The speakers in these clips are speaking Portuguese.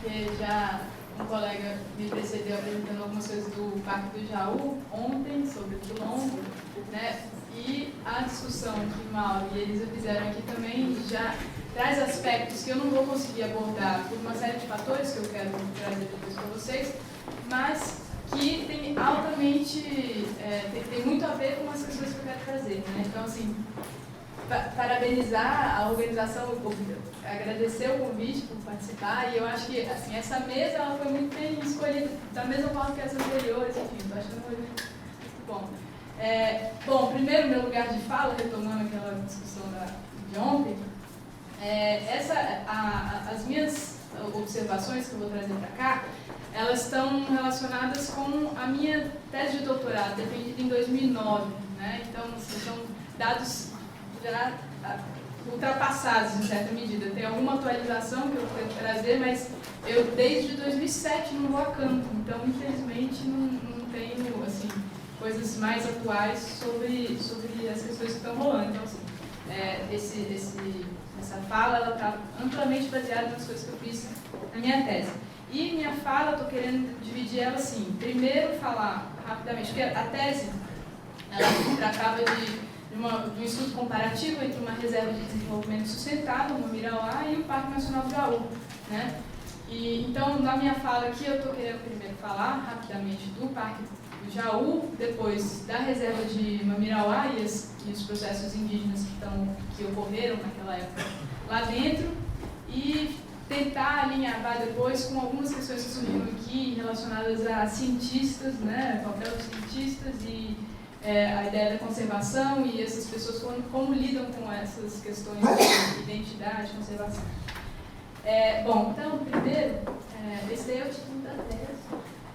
porque já um colega me precedeu apresentando algumas coisas do Parque do Jaú ontem, sobre o Quilombo, né? E a discussão que Mauro e Elisa fizeram aqui também já traz aspectos que eu não vou conseguir abordar por uma série de fatores que eu quero trazer depois para vocês, mas que tem altamente, tem muito a ver com as questões que eu quero trazer, né? Então, assim, parabenizar a organização, agradecer o convite por participar, e eu acho que, assim, essa mesa ela foi muito bem escolhida, da mesma forma que as anteriores, enfim, estou achando muito bom. Bom, primeiro, meu lugar de fala, retomando aquela discussão de ontem, as minhas observações que eu vou trazer para cá, elas estão relacionadas com a minha tese de doutorado, defendida em 2009, né? Então, são dados já ultrapassados, em certa medida. Tem alguma atualização que eu quero trazer, mas eu, desde 2007, não vou a campo, então, infelizmente, não tenho, assim, coisas mais atuais sobre as questões que estão rolando. Então, assim, essa fala ela está amplamente baseada nas coisas que eu fiz na minha tese. E minha fala, eu estou querendo dividir ela assim. Primeiro, falar rapidamente, porque a tese ela tratava de um estudo comparativo entre uma reserva de desenvolvimento sustentável, no Mirauá, e o Parque Nacional do Jaú, né? E, então, na minha fala aqui, eu estou querendo primeiro falar rapidamente do Parque do Jaú, depois da reserva de Mamirauá e os processos indígenas que ocorreram naquela época lá dentro, e tentar alinhavar depois com algumas questões que surgiram aqui relacionadas a cientistas, né, o papel dos cientistas e a ideia da conservação e essas pessoas como lidam com essas questões de identidade, conservação. Bom, então, primeiro, esse daí é o título da tese.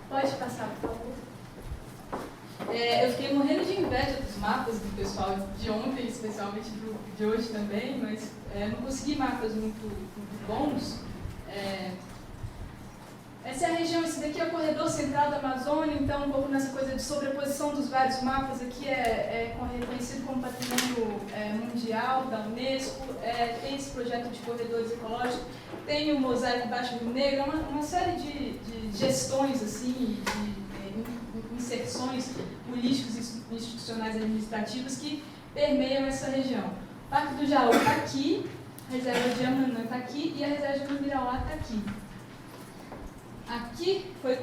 Pode passar, por favor. Eu fiquei morrendo de inveja dos mapas do pessoal de ontem, especialmente de hoje também, mas não consegui mapas muito bons. Essa é a região, esse daqui é o corredor central da Amazônia, então um pouco nessa coisa de sobreposição dos vários mapas aqui é reconhecido como patrimônio mundial da Unesco, tem esse projeto de corredores ecológicos, tem o Mosaico Baixo Rio Negro, uma série de gestões, assim, de inserções políticos, institucionais e administrativas que permeiam essa região. O Parque do Jaú está aqui, a reserva de Amanã está aqui e a reserva de Mamirauá está aqui. Aqui foi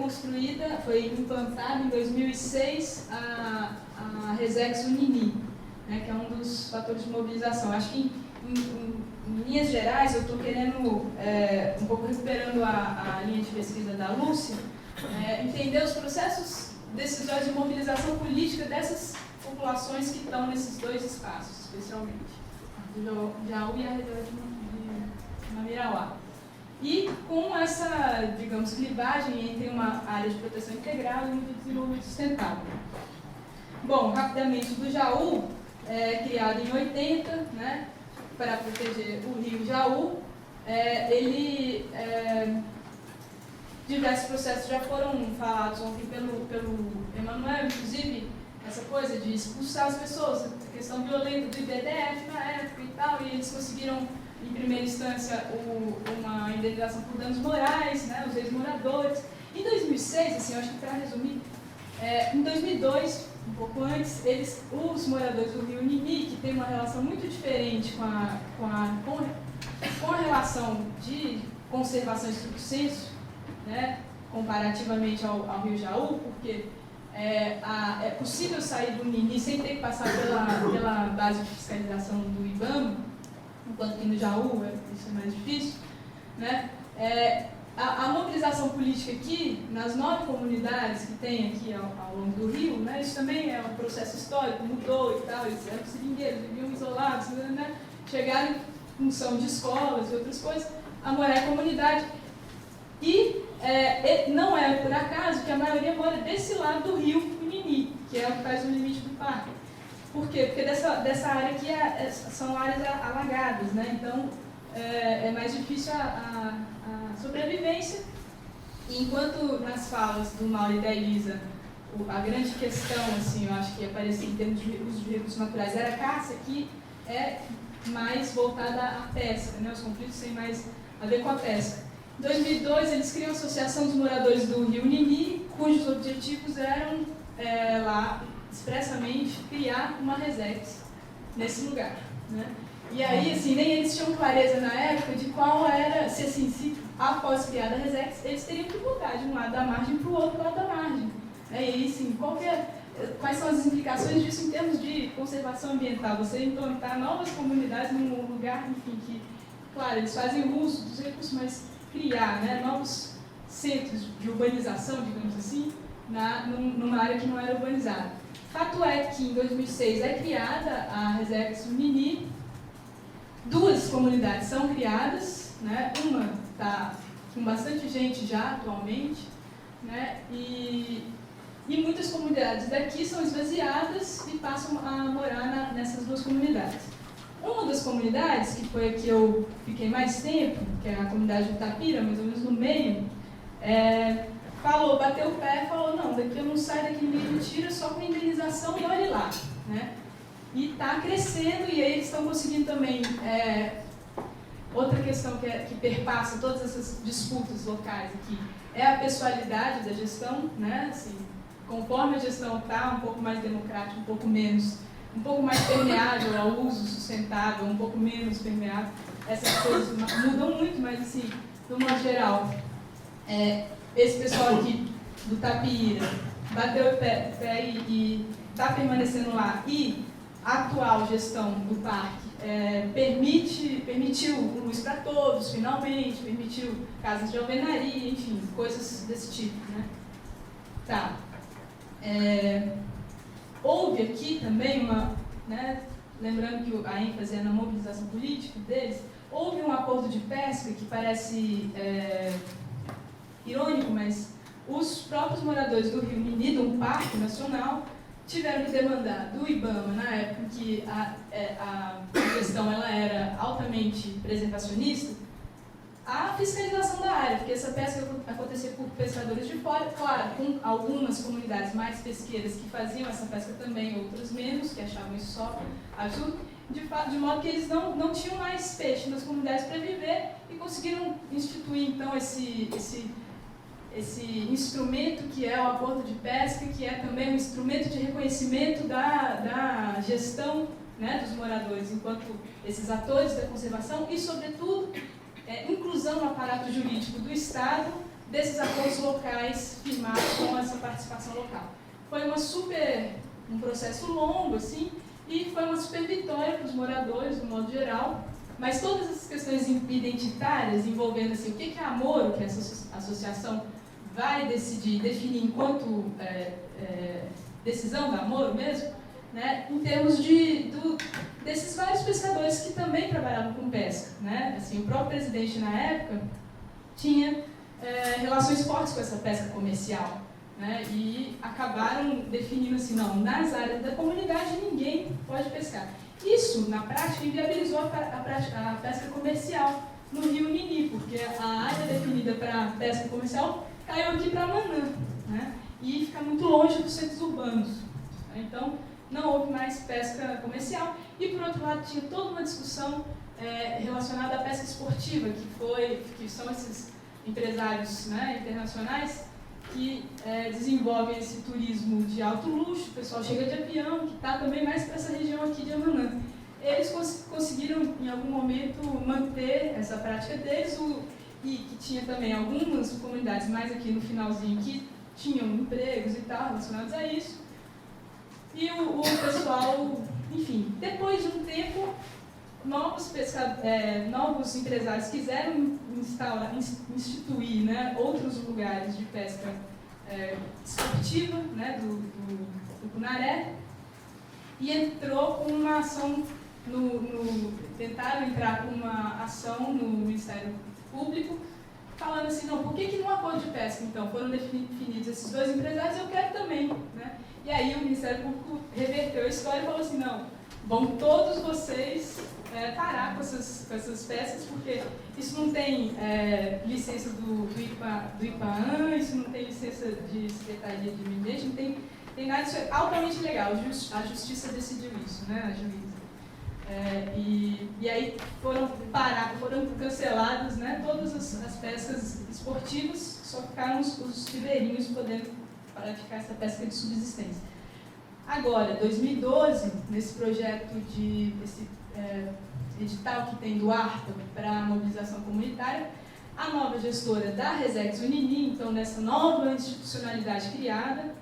implantada em 2006 a Resex Unini, né, que é um dos fatores de mobilização. Acho que em linhas gerais eu estou querendo, um pouco recuperando a linha de pesquisa da Lúcia, entender os processos decisórios de mobilização política dessas populações que estão nesses dois espaços, especialmente, do Jaú e a reserva de Mamirauá. E com essa, digamos, clivagem entre uma área de proteção integral e do desenvolvimento sustentável. Bom, rapidamente, do Jaú, criado em 80, né, para proteger o rio Jaú, diversos processos já foram falados ontem pelo Emanuel, inclusive essa coisa de expulsar as pessoas, a questão violenta do IBDF na época e tal, e eles conseguiram, em primeira instância, uma indenização por danos morais, né, os ex-moradores. Em 2006, assim, eu acho que para resumir, em 2002, um pouco antes, os moradores do rio Nini, que tem uma relação muito diferente com a relação de conservação estricto sensu, né, comparativamente ao rio Jaú, porque é possível sair do Nini sem ter que passar pela base de fiscalização do IBAMA, enquanto que no Jaú isso é mais difícil, né? A mobilização política aqui, nas 9 comunidades que tem aqui ao longo do rio, né, isso também é um processo histórico, mudou e tal, eles eram seringueiros, viviam isolados, né, chegaram em função de escolas e outras coisas, a morar em comunidade. E não é por acaso que a maioria mora desse lado do rio Nini, que é o que faz o limite do parque. Por quê? Porque dessa área aqui são áreas alagadas, né? Então é mais difícil a sobrevivência. E enquanto nas falas do Mauro e da Elisa, a grande questão, assim, eu acho que aparecia em termos de uso de recursos naturais era a caça, aqui é mais voltada à pesca, né? Os conflitos têm mais a ver com a pesca. Em 2002, eles criam a Associação dos Moradores do Rio Nini, cujos objetivos eram, lá, expressamente, criar uma Resex nesse lugar, né? E aí, assim, nem eles tinham clareza na época de qual era, se após criar a Resex, eles teriam que mudar de um lado da margem para o outro lado da margem. E aí, assim, quais são as implicações disso em termos de conservação ambiental? Você implantar novas comunidades num lugar, enfim, que, claro, eles fazem uso dos recursos, mas criar, né, novos centros de urbanização, digamos assim, numa área que não era urbanizada. Fato é que, em 2006, é criada a Resex Nini. 2 comunidades são criadas, né? Uma está com bastante gente já atualmente, né? E muitas comunidades daqui são esvaziadas e passam a morar nessas 2 comunidades. Uma das comunidades, que foi a que eu fiquei mais tempo, que é a comunidade de Itapira, mais ou menos no meio, bateu o pé e falou, não, daqui eu não saio, daqui ninguém me tira, só com indenização e olhe lá, né? E está crescendo, e aí eles estão conseguindo também, outra questão que perpassa todas essas disputas locais aqui, é a pessoalidade da gestão, né? Assim, conforme a gestão está um pouco mais democrática, um pouco mais permeável ao uso sustentável, um pouco menos permeável, essas coisas mudam muito, mas assim, de um modo geral, esse pessoal aqui do Tapira bateu o pé e está permanecendo lá, e a atual gestão do parque permitiu luz para todos, finalmente, permitiu casas de alvenaria, enfim, coisas desse tipo, né? Tá. Houve aqui também né, lembrando que a ênfase é na mobilização política deles, houve um acordo de pesca que parece irônico, mas os próprios moradores do Rio Nini, de um parque nacional, tiveram que demandar do IBAMA, na época em que a gestão ela era altamente preservacionista, a fiscalização da área, porque essa pesca acontecia por pescadores de fora, claro, com algumas comunidades mais pesqueiras que faziam essa pesca também, outras menos, que achavam isso só absurdo, de modo que eles não tinham mais peixe nas comunidades para viver e conseguiram instituir, então, esse instrumento que é o acordo de pesca, que é também um instrumento de reconhecimento da gestão, né, dos moradores, enquanto esses atores da conservação e, sobretudo, inclusão no aparato jurídico do Estado desses acordos locais firmados com essa participação local. Foi um processo longo, assim, e foi uma super vitória para os moradores, do modo geral, mas todas essas questões identitárias envolvendo assim, o que é amor, o que essa associação vai definir enquanto decisão da amor mesmo, né, em termos desses vários pescadores que também trabalhavam com pesca, né? Assim, o próprio presidente na época tinha relações fortes com essa pesca comercial, né? E acabaram definindo assim, não, nas áreas da comunidade ninguém pode pescar. Isso, na prática, inviabilizou a pesca comercial no Rio Nini, porque a área definida para pesca comercial caiu aqui para Manã, né? E fica muito longe dos centros urbanos. Então, não houve mais pesca comercial. E, por outro lado, tinha toda uma discussão relacionada à pesca esportiva, que são esses empresários, né, internacionais que desenvolvem esse turismo de alto luxo. O pessoal chega de avião, que está também mais para essa região aqui de Amanã. Eles conseguiram, em algum momento, manter essa prática deles, e que tinha também algumas comunidades mais aqui no finalzinho que tinham empregos e tal, relacionados a isso. E o pessoal, enfim, depois de um tempo, novos empresários quiseram instituir, né, outros lugares de pesca esportiva, né, do Cunaré, e entrou com uma ação, tentaram entrar com uma ação no Ministério Público, falando assim, não, por que no acordo de pesca, então, foram definidos esses 2 empresários, eu quero também, né? E aí o Ministério Público reverteu a história e falou assim, não, vão todos vocês parar com essas pescas, porque isso não tem licença do IPAAN, isso não tem licença de Secretaria de Meio Ambiente, não tem nada, isso é altamente legal, a Justiça decidiu isso, né, a juíza. E aí foram canceladas, né, todas as pescas esportivas, só ficaram os ribeirinhos podendo praticar essa pesca de subsistência. Agora, 2012, nesse projeto esse edital que tem do ARPA para a mobilização comunitária, a nova gestora da Resex Unini, então nessa nova institucionalidade criada,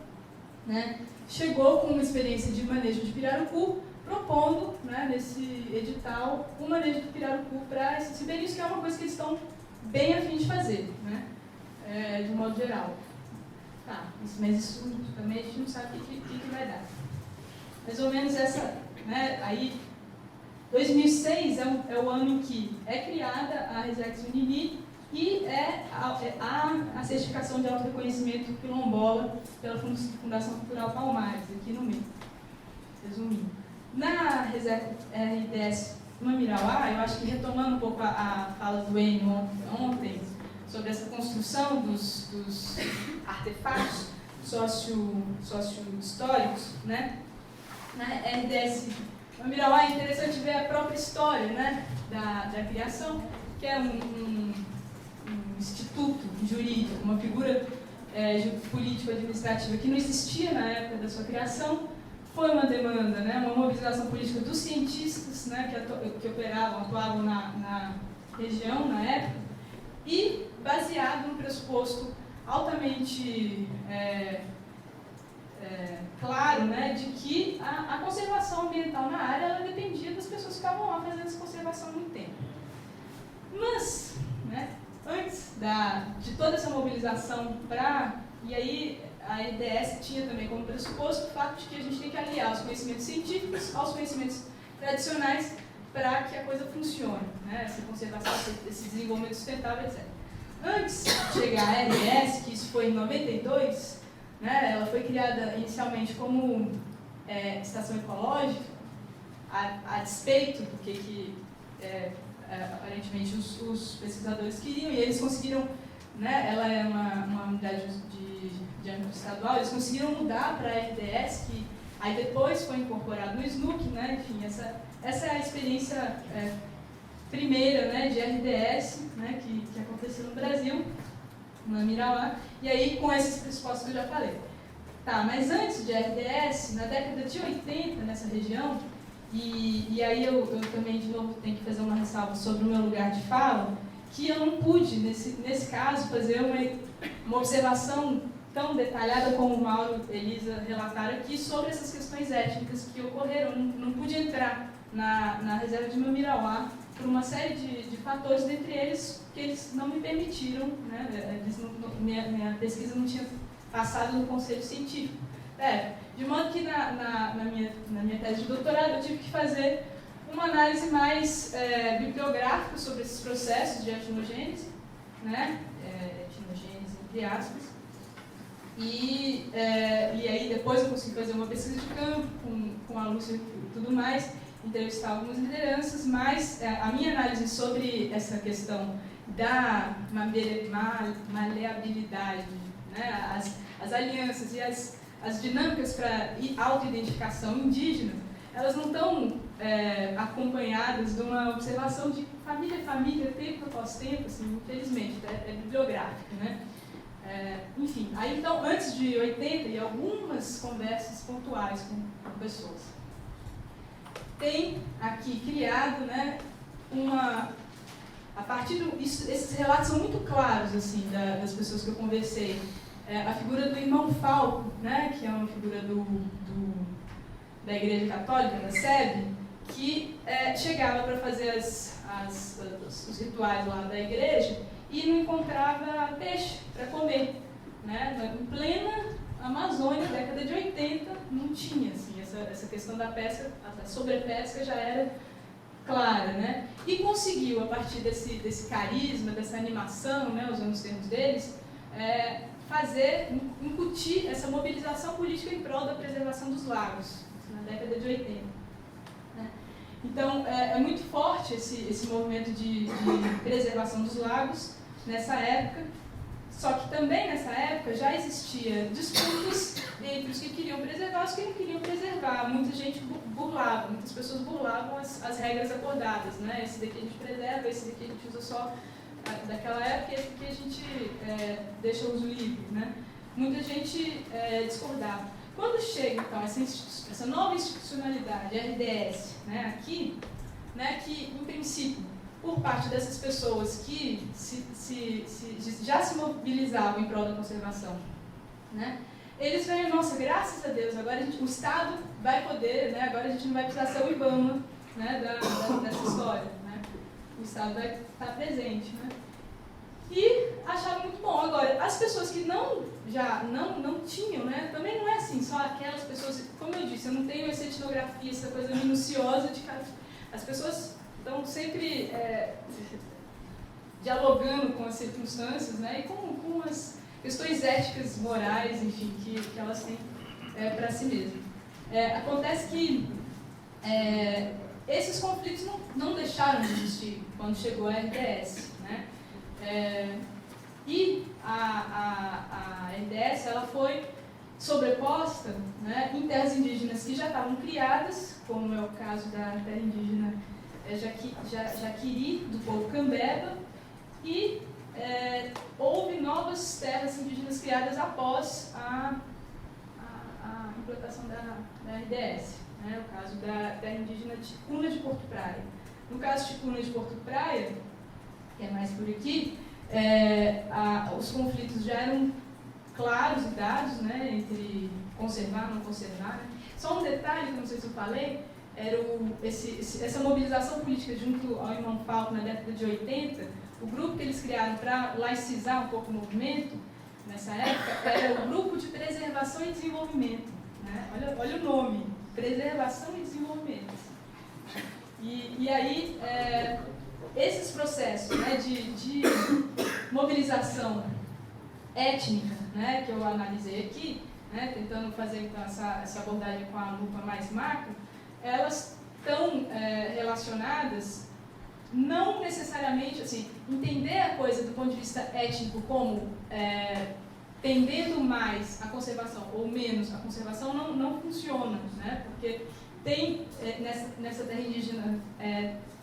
né, chegou com uma experiência de manejo de pirarucu, propondo, né, nesse edital, o manejo do pirarucu para esses ribeirinhos, que é uma coisa que eles estão bem a fim de fazer, né, de modo geral. Tá, mas isso também a gente não sabe o que vai dar. Mais ou menos essa, né, aí, 2006 é o ano em que é criada a Resex Unini e a certificação de auto-reconhecimento quilombola pela Fundação Cultural Palmares, aqui no meio, resumindo. Na RDS Mamirauá, eu acho que retomando um pouco a fala do Enio ontem, sobre essa construção dos artefatos sócio-históricos, né? Na RDS Mamirauá é interessante ver a própria história, né, da criação, que é um instituto jurídico, uma figura político-administrativa que não existia na época da sua criação. Foi uma demanda, né, uma mobilização política dos cientistas, né, que atuavam na região na época, e baseado no pressuposto altamente claro, né, de que a conservação ambiental na área ela dependia das pessoas que estavam lá fazendo essa conservação há muito tempo. Mas, né, antes de toda essa mobilização e aí a EDS tinha também como pressuposto o fato de que a gente tem que aliar os conhecimentos científicos aos conhecimentos tradicionais para que a coisa funcione, né, essa conservação, esse desenvolvimento sustentável, etc. Antes de chegar à EDS, que isso foi em 92, né, ela foi criada inicialmente como estação ecológica, a despeito do que aparentemente os pesquisadores queriam, e eles conseguiram, né, ela é uma unidade de âmbito estadual, eles conseguiram mudar para a RDS, que aí depois foi incorporado no SNUC, né, enfim, essa é a experiência primeira, né, de RDS, né, que aconteceu no Brasil, na Mirauá, e aí com esses pressupostos que eu já falei. Tá, mas antes de RDS, na década de 80, nessa região, e aí eu também, de novo, tenho que fazer uma ressalva sobre o meu lugar de fala, que eu não pude, nesse caso, fazer uma observação tão detalhada como o Mauro e Elisa relataram aqui sobre essas questões étnicas que ocorreram. Não pude entrar na reserva de Mamirauá por uma série de fatores, dentre eles que eles não me permitiram, né, minha pesquisa não tinha passado no conselho científico. De modo que na minha tese de doutorado eu tive que fazer uma análise mais bibliográfica sobre esses processos de etnogênese, né, etnogênese entre aspas, e aí depois eu consegui fazer uma pesquisa de campo com a Lúcia e tudo mais, entrevistar algumas lideranças, mas a minha análise sobre essa questão da maleabilidade, né, as alianças e as dinâmicas para autoidentificação indígena, elas não estão acompanhadas de uma observação de família a família, tempo após tempo, assim, infelizmente, é bibliográfica, né? Enfim, aí então, antes de 80, e algumas conversas pontuais com pessoas, tem aqui criado, né, a partir esses relatos são muito claros, assim, das pessoas que eu conversei. A figura do irmão Falco, né, que é uma figura da Igreja Católica, da SEB, que chegava para fazer os rituais lá da igreja e não encontrava peixe para comer, né? Em plena Amazônia, década de 80, não tinha, assim, essa questão da pesca, a sobrepesca já era clara, né? E conseguiu, a partir desse carisma, dessa animação, né, usando os termos deles, incutir essa mobilização política em prol da preservação dos lagos, na década de 80. Né? Então, é muito forte esse movimento de preservação dos lagos nessa época, Só que também nessa época já existia disputas entre os que queriam preservar e os que não queriam preservar. Muita gente burlava, muitas pessoas burlavam as regras acordadas, né? Esse daqui a gente preserva, esse daqui a gente usa só daquela época, e esse daqui a gente deixa o uso livre, né? Muita gente discordava. Quando chega, então, essa nova institucionalidade, a RDS, né, aqui, né, que, em princípio, por parte dessas pessoas que já se mobilizavam em prol da conservação, né, eles veem, nossa, graças a Deus, agora o Estado vai poder, né, agora a gente não vai precisar ser o IBAMA, né, dessa história, né, o Estado vai estar presente, né. E acharam muito bom. Agora, as pessoas que não tinham, né, também não é assim, só aquelas pessoas, como eu disse, eu não tenho essa etnografia, essa coisa minuciosa de cada... As pessoas estão sempre dialogando com as circunstâncias, né, e com as questões éticas, morais, enfim, que elas têm para si mesmas. Acontece que esses conflitos não deixaram de existir quando chegou a RDS, né? E a RDS ela foi sobreposta, né, em terras indígenas que já estavam criadas, como é o caso da terra indígena Jaquiri, do povo Cambeba, e houve novas terras indígenas criadas após a implantação da RDS, né, o caso da terra indígena Ticuna de Porto Praia. No caso de Ticuna de Porto Praia, que é mais por aqui, os conflitos já eram claros e dados, né, entre conservar e não conservar. Né. Só um detalhe, que não sei se eu falei, era essa mobilização política junto ao irmão Falco na década de 80, o grupo que eles criaram para laicizar um pouco o movimento, nessa época, era o Grupo de Preservação e Desenvolvimento. Né. Olha o nome, Preservação e Desenvolvimento. E aí... esses processos, né, de mobilização étnica, né, que eu analisei aqui, né, tentando fazer então, essa abordagem com a lupa mais macro, elas estão relacionadas, não necessariamente, assim, entender a coisa do ponto de vista étnico como tendendo mais a conservação ou menos a conservação não funciona, né, porque tem nessa terra indígena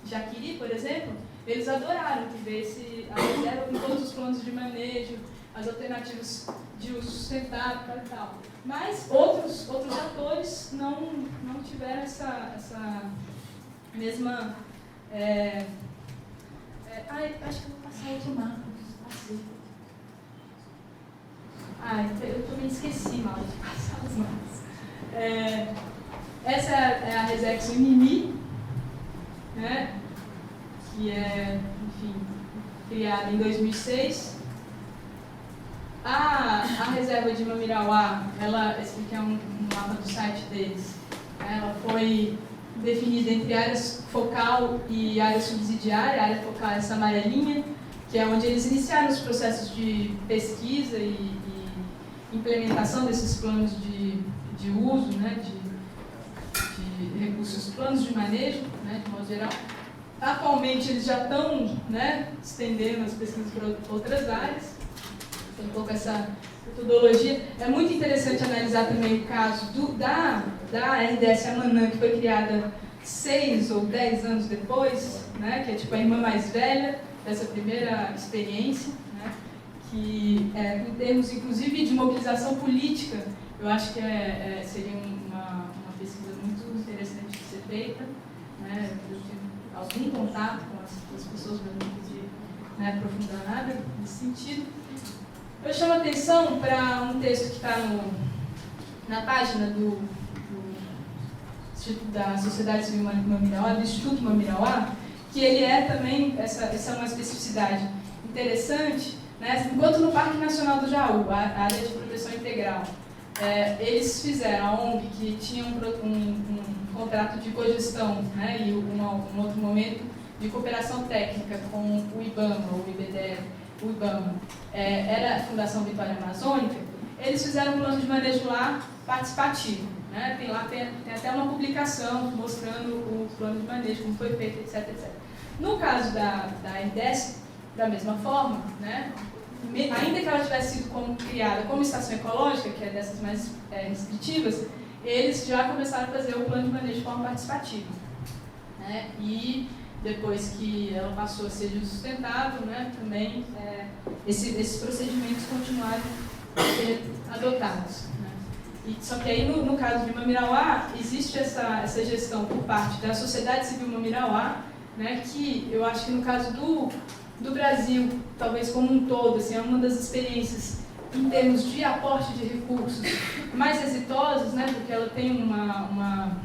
Jaquiri, por exemplo, eles adoraram que vesse a reserva com todos os planos de manejo, as alternativas de uso sustentável e tal. Mas outros atores não tiveram essa mesma... acho que eu vou passar outro mapa. Eu também esqueci mal de passar os mapas. Essa é a Resex Unimi, né, que é, enfim, criada em 2006. A reserva de Mamirauá, esse aqui é um mapa do site deles, ela foi definida entre áreas focal e área subsidiária. A área focal é essa amarelinha, que é onde eles iniciaram os processos de pesquisa e implementação desses planos de uso, né, de recursos, planos de manejo, né, de modo geral. Atualmente eles já estão, né, estendendo as pesquisas para outras áreas. Tem um pouco essa metodologia. É muito interessante analisar também o caso da RDS Amanã, que foi criada 6 ou 10 anos depois, né, que é tipo a irmã mais velha dessa primeira experiência, né, que em termos inclusive de mobilização política, eu acho que seria uma pesquisa muito interessante de ser feita, né. Eu tive algum contato com as pessoas, mas não pude, né, aprofundar nada nesse sentido. Eu chamo a atenção para um texto que está na página da Sociedade Civil Mamirauá, do Instituto Mamirauá, que ele também, essa é uma especificidade interessante, né? Enquanto no Parque Nacional do Jaú, a área de proteção integral, eles fizeram a ONG que tinha um contrato de cogestão, né, e um outro momento de cooperação técnica com o IBAMA, o IBDE, o IBAMA, era a Fundação Vitória Amazônica. Eles fizeram um plano de manejo lá participativo, né? Tem até uma publicação mostrando o plano de manejo, como foi feito, etc, etc. No caso da RDS, da mesma forma, né, ainda que ela tivesse sido criada como estação ecológica, que é dessas mais restritivas, eles já começaram a fazer o plano de manejo de forma participativa. Né? E depois que ela passou a ser sustentável, né, também esses procedimentos continuaram a ser adotados. Né? Só que aí, no caso de Mamirauá, existe essa gestão por parte da sociedade civil Mamirauá, né, que eu acho que no caso do Brasil, talvez como um todo, assim, é uma das experiências em termos de aporte de recursos mais exitosas, né, porque ela tem uma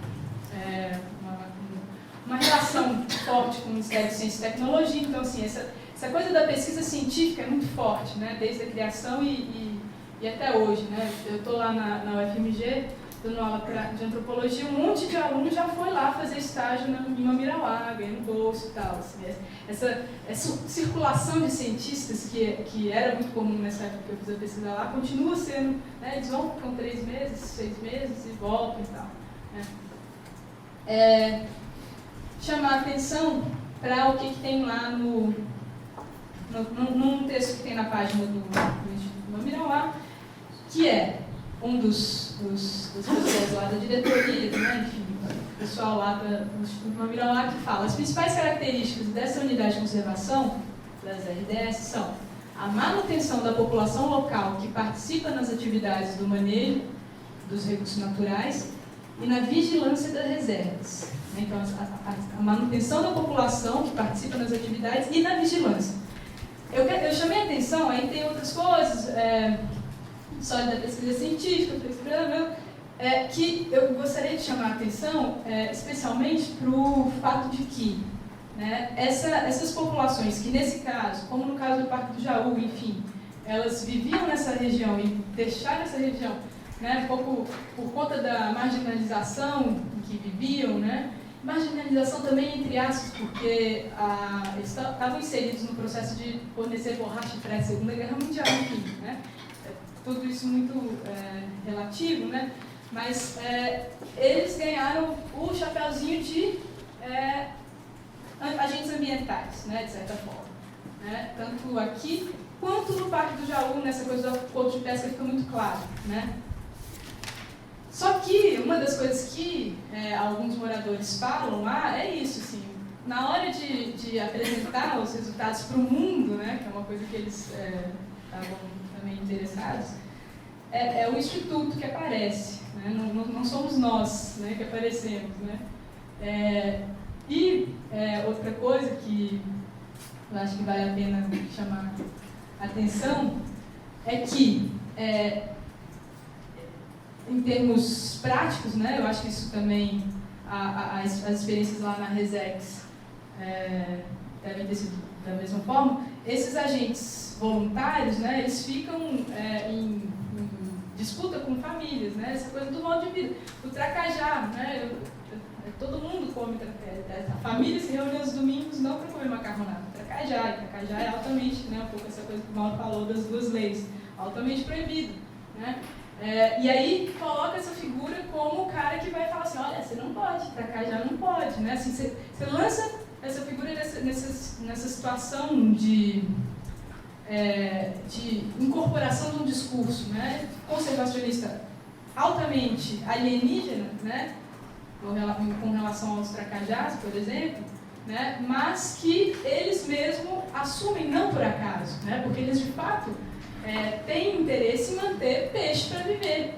relação forte com o Ministério de Ciência e Tecnologia. Então, assim, essa coisa da pesquisa científica é muito forte, né, desde a criação e até hoje. Né. Eu estou lá na UFMG, dando aula de antropologia, um monte de aluno já foi lá fazer estágio em Mamirauá, ganhando bolsa e tal. Assim, essa circulação de cientistas, que era muito comum nessa época que eu fiz a pesquisa lá, continua sendo, né, eles vão com 3 meses, 6 meses e voltam e tal. Né. Chamar a atenção para o que tem lá num texto que tem na página do Instituto Mamirauá, que é um das pessoas lá da diretoria, né, enfim, o pessoal lá do Instituto Mamirauá, que fala: as principais características dessa unidade de conservação, das RDS, são a manutenção da população local que participa nas atividades do manejo dos recursos naturais e na vigilância das reservas. Então, a manutenção da população que participa nas atividades e na vigilância. Eu chamei a atenção, aí tem outras coisas, história da pesquisa científica, que eu gostaria de chamar a atenção, especialmente para o fato de que, né, essas populações que, nesse caso, como no caso do Parque do Jaú, enfim, elas viviam nessa região e deixaram essa região, né, um pouco por conta da marginalização em que viviam, né, marginalização também entre aspas, porque eles estavam inseridos no processo de fornecer borracha para a Segunda Guerra Mundial, enfim, né, tudo isso muito relativo, né, mas eles ganharam o chapéuzinho de agentes ambientais, né, de certa forma. Né, tanto aqui quanto no Parque do Jaú, nessa coisa do acordo de pesca fica muito claro. Né. Só que uma das coisas que alguns moradores falam lá é isso, assim, na hora de apresentar os resultados para o mundo, né, que é uma coisa que eles estavam também interessados, é o Instituto que aparece, né, não somos nós, né, que aparecemos. Né. Outra coisa que eu acho que vale a pena chamar a atenção é que, em termos práticos, né, eu acho que isso também, as experiências lá na Resex devem ter sido da mesma forma, esses agentes voluntários, né, eles ficam em disputa com famílias, né, essa coisa do modo de vida. O tracajá, né, todo mundo come tracajá, a família se reúne aos domingos não para comer macarronada, tracajá, e tracajá é altamente, né, um pouco essa coisa que o Mauro falou das 2 leis, altamente proibido. Né. E aí coloca essa figura como o cara que vai falar assim, olha, você não pode, tracajá não pode, né? Assim, você lança essa figura nessa situação de incorporação de um discurso, né, conservacionista altamente alienígena, né, com relação aos tracajás, por exemplo, né, mas que eles mesmos assumem não por acaso, né, porque eles de fato têm interesse em manter peixe para viver,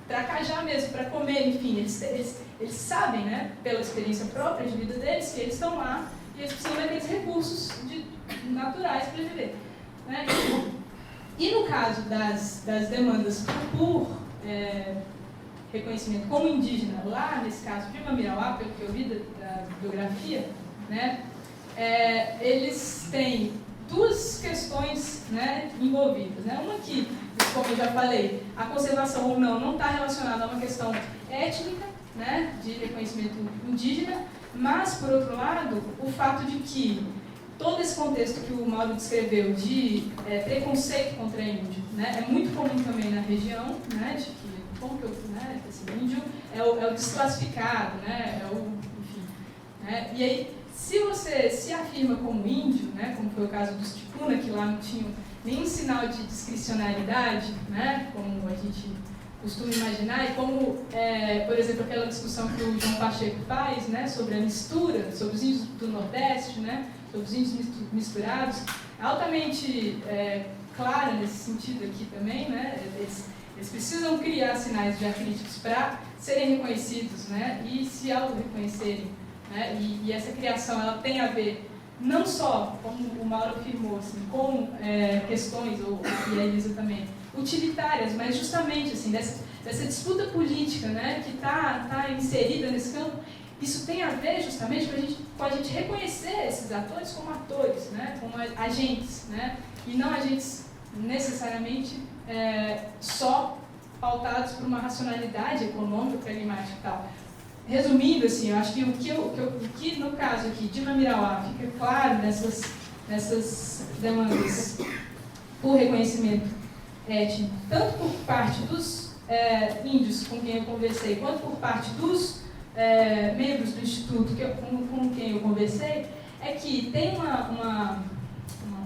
tracajá mesmo, para comer, enfim, eles sabem, né, pela experiência própria de vida deles, que eles estão lá e eles precisam daqueles recursos naturais para viver. Né? E no caso das demandas por reconhecimento como indígena, lá nesse caso de Mamirauá, pelo que eu vi da bibliografia, né, eles têm 2 questões, né, envolvidas. Né? Uma que, como eu já falei, a conservação ou não está relacionada a uma questão étnica, né, de reconhecimento indígena, mas, por outro lado, o fato de que todo esse contexto que o Mauro descreveu de preconceito contra índio, né, é muito comum também na região, né, de que esse índio é o desclassificado, né, enfim. Né, e aí, se você se afirma como índio, né, como foi o caso dos Ticuna, que lá não tinham nenhum sinal de discricionariedade, né, como a gente costuma imaginar, e como, por exemplo, aquela discussão que o João Pacheco faz, né, sobre a mistura, sobre os índios do Nordeste, né, sobre os índios misturados, altamente clara nesse sentido aqui também, né, eles precisam criar sinais diacríticos para serem reconhecidos, né, e se auto-reconhecerem, né, e essa criação ela tem a ver não só, como o Mauro afirmou, assim, com questões, e a Elisa também, utilitárias, mas justamente assim, dessa disputa política, né, que tá inserida nesse campo. Isso tem a ver justamente com a gente reconhecer esses atores como atores, né, como agentes, né, e não agentes necessariamente só pautados por uma racionalidade econômica, pragmática e tal. Resumindo, assim, eu acho que o que no caso aqui de Namirauá fica claro nessas demandas por reconhecimento étnico, tanto por parte dos índios com quem eu conversei, quanto por parte dos membros do Instituto com quem eu conversei, é que tem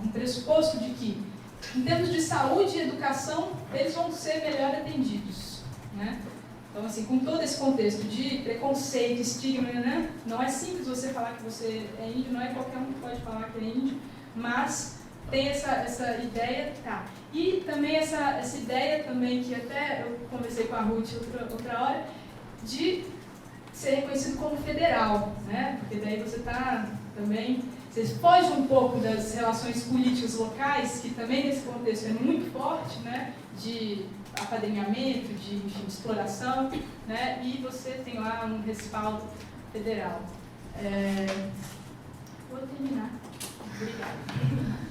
um pressuposto de que, em termos de saúde e educação, eles vão ser melhor atendidos, né? Então, assim, com todo esse contexto de preconceito, estigma, né? Não é simples você falar que você é índio, não é qualquer um que pode falar que é índio, mas tem essa ideia, tá. E também essa ideia também, que até eu conversei com a Ruth outra hora, de ser reconhecido como federal, né? Porque daí você está também... Você foge um pouco das relações políticas locais, que também nesse contexto é muito forte, né? De apadrinhamento, de exploração, né? E você tem lá um respaldo federal. Vou terminar. Obrigada.